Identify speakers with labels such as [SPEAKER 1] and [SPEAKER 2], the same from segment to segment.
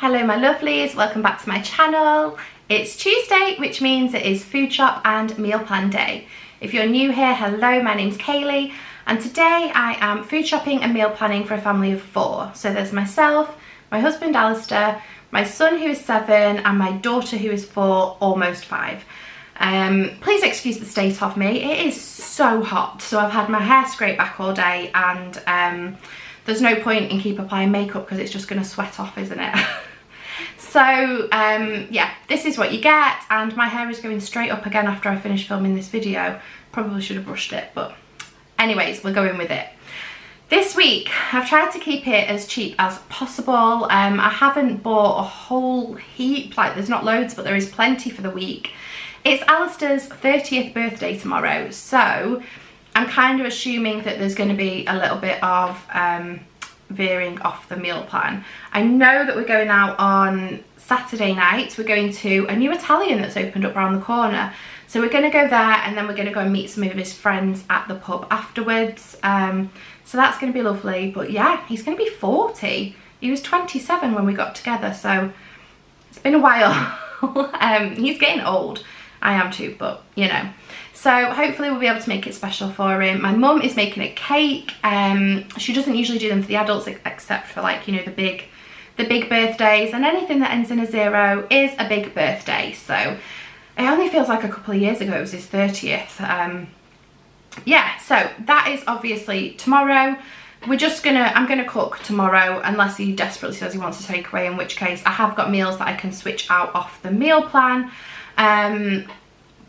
[SPEAKER 1] Hello my lovelies, welcome back to my channel. It's Tuesday, which means it is food shop and meal plan day. If you're new here, hello, my name's Kaylee, and today I am food shopping and meal planning for a family of 4. So there's myself, my husband Alistair, my son who is 7, and my daughter who is 4, almost 5. Please excuse the state of me, it is so hot, so I've had my hair scraped back all day, and there's no point in keep applying makeup because it's just going to sweat off, isn't it? So yeah, this is what you get, and my hair is going straight up again after I finish filming this video. Probably should have brushed it, but anyways, we're going with it. This week I've tried to keep it as cheap as possible. I haven't bought a whole heap, like there's not loads, but there is plenty for the week. It's Alistair's 30th birthday tomorrow, so I'm kind of assuming that there's going to be a little bit of veering off the meal plan. I know that we're going out on Saturday night. We're going to a new Italian that's opened up around the corner. So we're going to go there, and then we're going to go and meet some of his friends at the pub afterwards. So that's going to be lovely. But yeah, he's going to be 40. He was 27 when we got together, so it's been a while. He's getting old. I am too, but you know. So hopefully we'll be able to make it special for him. My mum is making a cake. She doesn't usually do them for the adults except for, like, you know, the big birthdays, and anything that ends in a 0 is a big birthday. So it only feels like a couple of years ago it was his 30th. Yeah, so that is obviously tomorrow. I'm gonna cook tomorrow unless he desperately says he wants to take away, in which case I have got meals that I can switch out off the meal plan.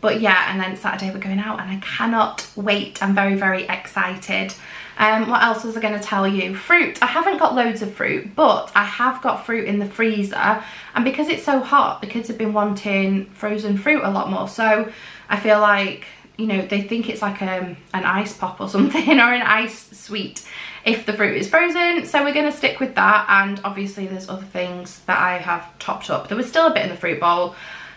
[SPEAKER 1] But yeah, and then Saturday we're going out, and I cannot wait. I'm very, very excited. What else was I going to tell you? Fruit. I haven't got loads of fruit, but I have got fruit in the freezer. And because it's so hot, the kids have been wanting frozen fruit a lot more. So I feel like, you know, they think it's like an ice pop or something, or an ice sweet if the fruit is frozen. So we're going to stick with that. And obviously there's other things that I have topped up. There was still a bit in the fruit bowl.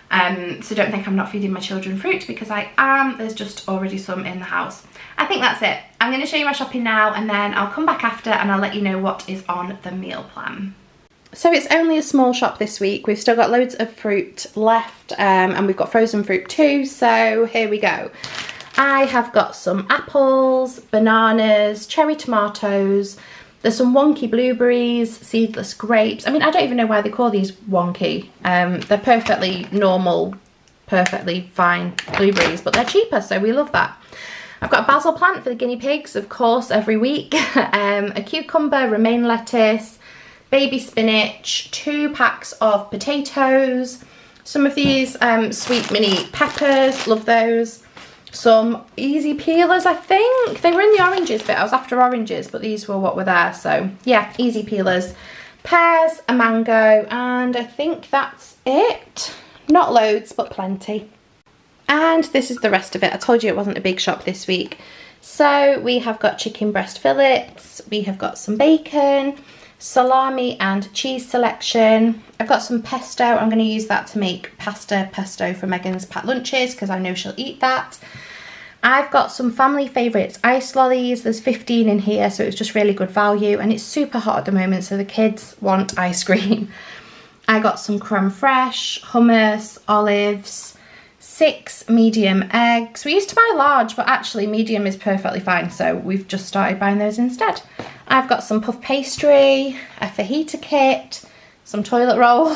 [SPEAKER 1] So don't think I'm not feeding my children fruit, because I am. There's just already some in the house. I think that's it. I'm going to show you my shopping now, and then I'll come back after and I'll let you know what is on the meal plan. So it's only a small shop this week. We've still got loads of fruit left, and we've got frozen fruit too, so here we go. I have got some apples, bananas, cherry tomatoes. There's some wonky blueberries, seedless grapes. I mean, I don't even know why they call these wonky. They're perfectly normal, perfectly fine blueberries, but they're cheaper, so we love that. I've got a basil plant for the guinea pigs, of course, every week. A cucumber, romaine lettuce, baby spinach, 2 packs of potatoes, some of these sweet mini peppers, love those. Some easy peelers, I think. They were in the oranges bit. I was after oranges, but these were what were there. So yeah, easy peelers. Pears, a mango, and I think that's it. Not loads, but plenty. And this is the rest of it. I told you it wasn't a big shop this week. So we have got chicken breast fillets. We have got some bacon, salami and cheese selection. I've got some pesto. I'm going to use that to make pesto for Megan's packed lunches, because I know she'll eat that. I've got some family favourites ice lollies. There's 15 in here, so it's just really good value, and it's super hot at the moment, so the kids want ice cream. I got some creme fraiche, hummus, olives, 6 medium eggs. We used to buy large, but actually medium is perfectly fine, so we've just started buying those instead. I've got some puff pastry, a fajita kit, some toilet roll.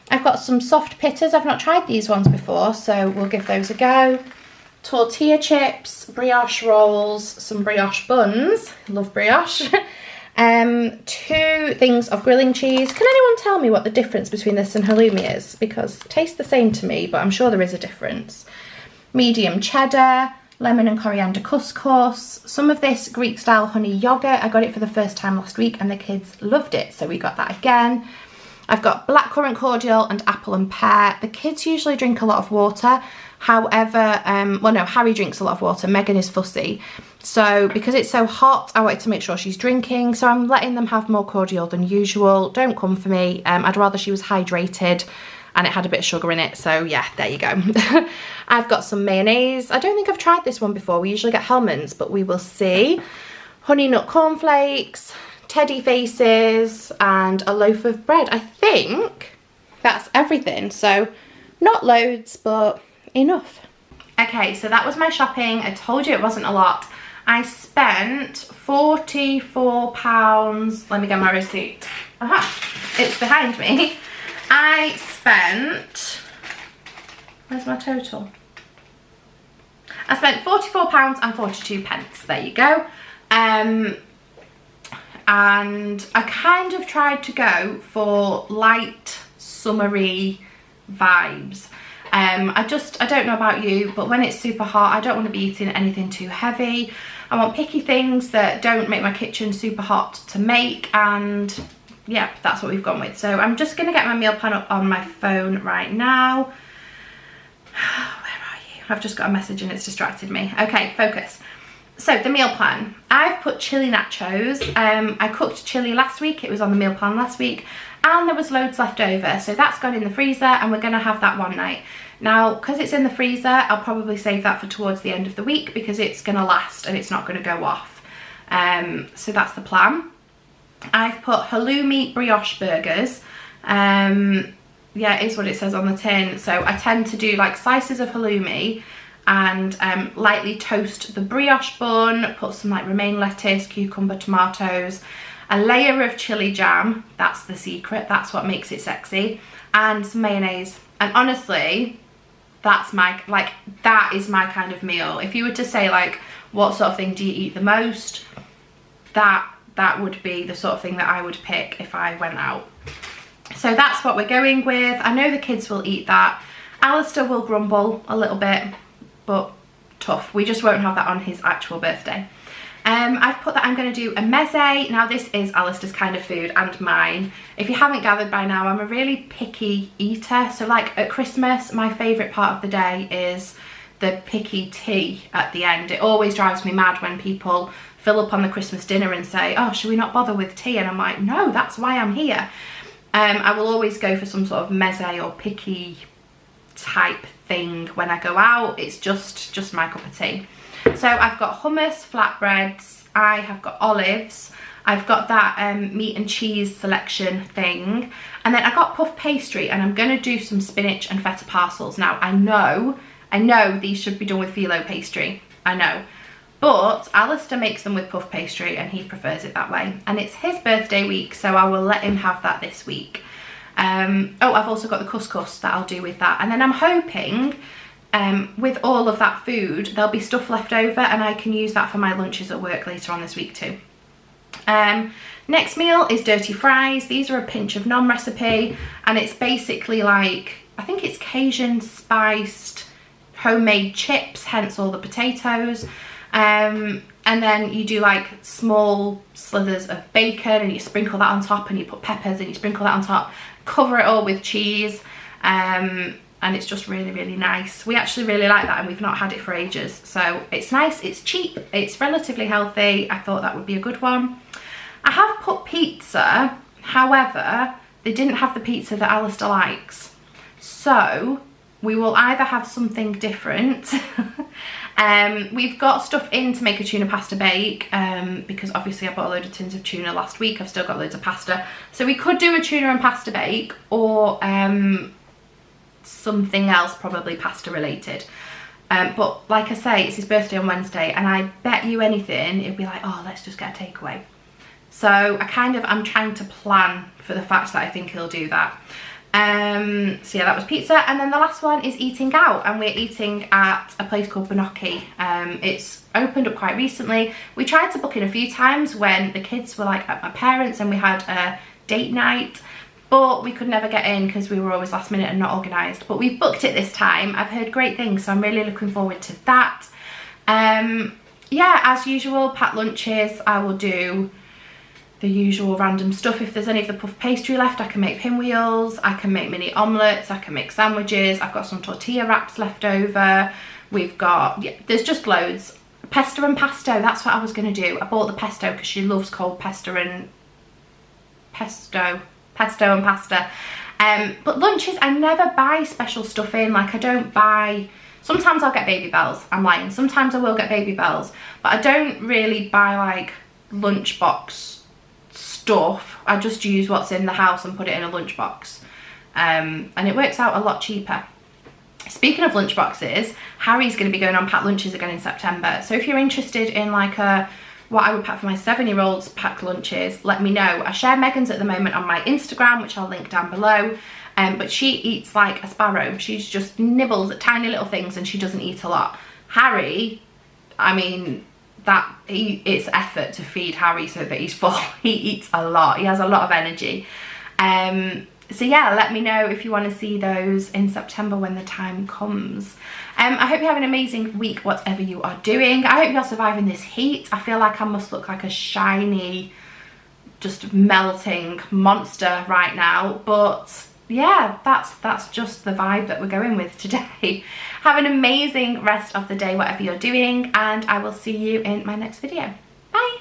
[SPEAKER 1] I've got some soft pitters. I've not tried these ones before, so we'll give those a go. Tortilla chips, brioche rolls, some brioche buns. Love brioche. 2 things of grilling cheese. Can anyone tell me what the difference between this and halloumi is? Because it tastes the same to me, but I'm sure there is a difference. Medium cheddar, lemon and coriander couscous, some of this Greek style honey yogurt. I got it for the first time last week and the kids loved it, so we got that again. I've got blackcurrant cordial and apple and pear. The kids usually drink a lot of water. However, well no, Harry drinks a lot of water. Megan is fussy. So because it's so hot, I wanted to make sure she's drinking. So I'm letting them have more cordial than usual. Don't come for me. I'd rather she was hydrated and it had a bit of sugar in it. So yeah, there you go. I've got some mayonnaise. I don't think I've tried this one before. We usually get Hellmann's, but we will see. Honey nut cornflakes, teddy faces and a loaf of bread. I think that's everything. So not loads, but enough. Okay, so that was my shopping. I told you it wasn't a lot. I spent £44. Let me get my receipt. Aha, it's behind me. I spent, where's my total? I spent £44.42. There you go. And I kind of tried to go for light, summery vibes. I don't know about you, but when it's super hot, I don't want to be eating anything too heavy. I want picky things that don't make my kitchen super hot to make, and yeah, that's what we've gone with. So I'm just going to get my meal plan up on my phone right now. Where are you? I've just got a message and it's distracted me. Okay, focus. So the meal plan, I've put chili nachos. I cooked chili last week, it was on the meal plan last week, and there was loads left over, so that's gone in the freezer and we're going to have that one night. Now, because it's in the freezer, I'll probably save that for towards the end of the week because it's going to last and it's not going to go off. So that's the plan. I've put halloumi brioche burgers. Yeah, it is what it says on the tin. So I tend to do like slices of halloumi and lightly toast the brioche bun, put some like romaine lettuce, cucumber, tomatoes, a layer of chili jam, that's the secret, that's what makes it sexy, and some mayonnaise. And honestly, that's my, like, that is my kind of meal. If you were to say like, what sort of thing do you eat the most, that would be the sort of thing that I would pick if I went out. So that's what we're going with. I know the kids will eat that. Alistair will grumble a little bit, but tough. We just won't have that on his actual birthday. I've put that I'm going to do a meze. Now this is Alistair's kind of food and mine. If you haven't gathered by now, I'm a really picky eater. So like at Christmas, my favourite part of the day is the picky tea at the end. It always drives me mad when people fill up on the Christmas dinner and say, oh, should we not bother with tea? And I'm like, no, that's why I'm here. I will always go for some sort of meze or picky type thing when I go out. It's just my cup of tea. So I've got hummus, flatbreads, I have got olives, I've got that meat and cheese selection thing, and then I got puff pastry, and I'm going to do some spinach and feta parcels. Now I know these should be done with phyllo pastry, I know, but Alistair makes them with puff pastry and he prefers it that way, and it's his birthday week, so I will let him have that this week. Oh, I've also got the couscous that I'll do with that, and then I'm hoping with all of that food there'll be stuff left over and I can use that for my lunches at work later on this week too. Next meal is dirty fries. These are a pinch of nom recipe, and it's basically like, I think it's Cajun spiced homemade chips, hence all the potatoes, and then you do like small slithers of bacon and you sprinkle that on top, and you put peppers and you sprinkle that on top, cover it all with cheese, and it's just really, really nice. We actually really like that, and we've not had it for ages. So it's nice, it's cheap, it's relatively healthy. I thought that would be a good one. I have put pizza, however, they didn't have the pizza that Alistair likes. So we will either have something different. We've got stuff in to make a tuna pasta bake, because obviously I bought a load of tins of tuna last week. I've still got loads of pasta. So we could do a tuna and pasta bake, or something else, probably pasta related. But like I say, it's his birthday on Wednesday, and I bet you anything it'd be like, oh, let's just get a takeaway. So I'm trying to plan for the fact that I think he'll do that. So yeah, that was pizza, and then the last one is eating out, and we're eating at a place called Bonocchi. It's opened up quite recently. We tried to book in a few times when the kids were like at my parents' and we had a date night, but we could never get in because we were always last minute and not organised. But we've booked it this time. I've heard great things, so I'm really looking forward to that. Yeah, as usual, packed lunches. I will do the usual random stuff. If there's any of the puff pastry left, I can make pinwheels, I can make mini omelettes, I can make sandwiches. I've got some tortilla wraps left over. We've got, yeah, there's just loads. Pesto and pasto, that's what I was going to do. I bought the pesto because she loves cold pesto and pasta. But lunches, I never buy special stuff in. Like, I don't buy, sometimes I'll get Baby Bells, I'm lying, sometimes I will get Baby Bells, but I don't really buy like lunchbox stuff. I just use what's in the house and put it in a lunchbox. And it works out a lot cheaper. Speaking of lunchboxes, Harry's going to be going on packed lunches again in September. So if you're interested in like what I would pack for my 7-year-old's packed lunches, let me know. I share Megan's at the moment on my Instagram, which I'll link down below. But she eats like a sparrow. She's just nibbles at tiny little things and she doesn't eat a lot. Harry, I mean, it's effort to feed Harry so that he's full. He eats a lot. He has a lot of energy. So yeah, let me know if you want to see those in September when the time comes. I hope you have an amazing week, whatever you are doing. I hope you're surviving this heat. I feel like I must look like a shiny, just melting monster right now. But yeah, that's just the vibe that we're going with today. Have an amazing rest of the day, whatever you're doing, and I will see you in my next video. Bye.